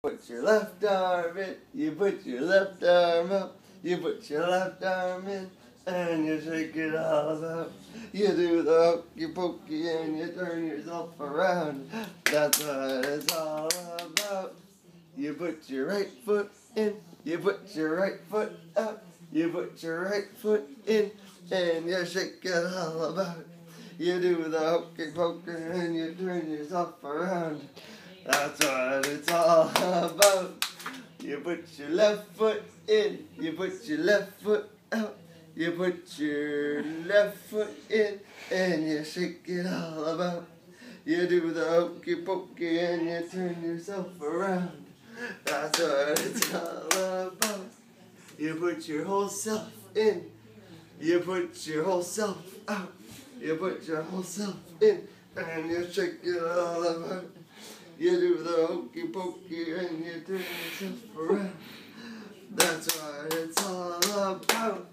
Put your left arm in, you put your left arm up, you put your left arm in, and you shake it all about. You do the hokey pokey and you turn yourself around. That's what it's all about. You put your right foot in, you put your right foot up, you put your right foot in, and you shake it all about. You do the hokey pokey and you turn yourself around. That's what it's all about. You put your left foot in, you put your left foot out, you put your left foot in, and you shake it all about. You do the hokey pokey and you turn yourself around. That's what it's all about. You put your whole self in, you put your whole self out, you put your whole self in, and you shake it all about. You do the hokey pokey and you turn yourself around. That's what it's all about.